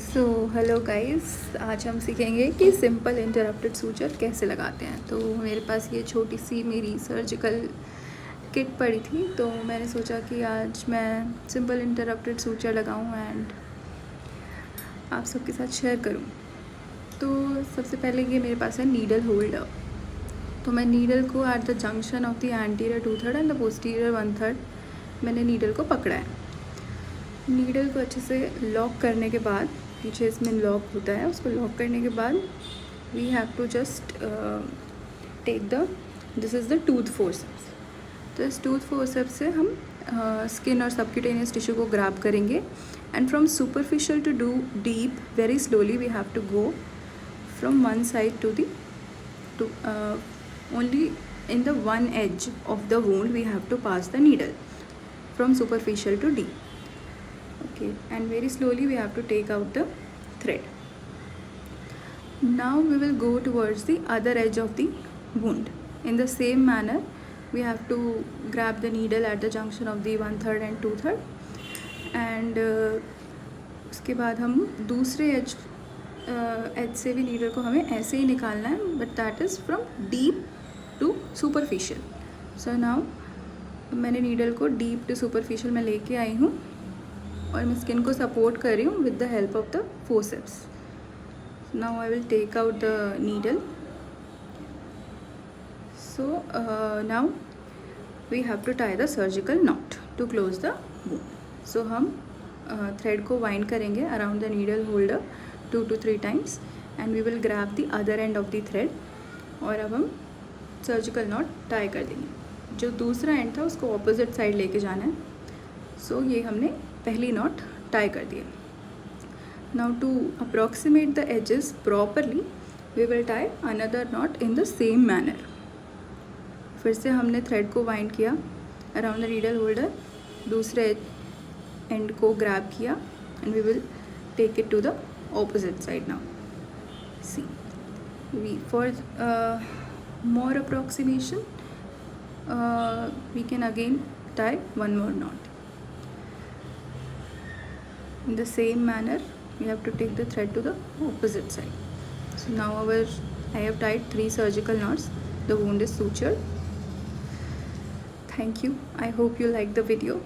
So hello guys, आज हम सीखेंगे कि सिंपल इंटरप्टेड सूचर कैसे लगाते हैं। तो मेरे पास ये छोटी सी मेरी सर्जिकल किट पड़ी थी, तो मैंने सोचा कि आज मैं सिंपल इंटरप्टेड सूचर लगाऊं एंड आप सबके साथ शेयर करूं। तो सबसे पहले ये मेरे पास है नीडल होल्डर। तो मैं नीडल को at the junction of the anterior 2/3 and the posterior 1/3 मैंने नीडल को पकड़ा है। नीडल को अच्छे से लॉक करने के बाद, पीछे इसमें लॉक होता है, उसको लॉक करने के बाद we have to just take this is the tooth forceps. तो इस टूथ फोर्सेप्स से हम स्किन और सबक्यूटेनियस टिश्यू को ग्रैब करेंगे and from superficial to do deep very slowly we have to go from one side to only in the one edge of the wound we have to pass the needle from superficial to deep. Okay, and very slowly we have to take out the thread. Now we will go towards the other edge of the wound. In the same manner we have to grab the needle at the junction of the 1/3 and 2/3 and उसके बाद हम दूसरे as से भी needle को हमें ऐसे ही निकालना है, but that is from deep to superficial. So now मैंने नीडल को डीप टू सुपरफिशियल में लेके आई हूँ और मैं स्किन को सपोर्ट कर रही हूँ with the help of the forceps. Now I will take out the needle. So now we have to tie the surgical knot to close the wound. So हम थ्रेड को वाइंड करेंगे around the needle holder 2 to 3 times and we will grab the other end of the thread. और अब हम surgical not tie कर देंगे. जो दूसरा एंड था उसको ऑपोजिट साइड लेके जाना है. सो ये हमने पहली नॉट टाई कर दिया. Now to approximate the edges properly we will tie another knot in the same manner. फिर से हमने थ्रेड को वाइंड किया अराउंड द नीडल होल्डर, दूसरे एंड को ग्रैब किया and we will take it to the opposite side. Now see we for more approximation we can again tie one more knot. In the same manner we have to take the thread to the opposite side. So now I have tied 3 surgical knots. The wound is sutured. Thank you. I hope you like the video.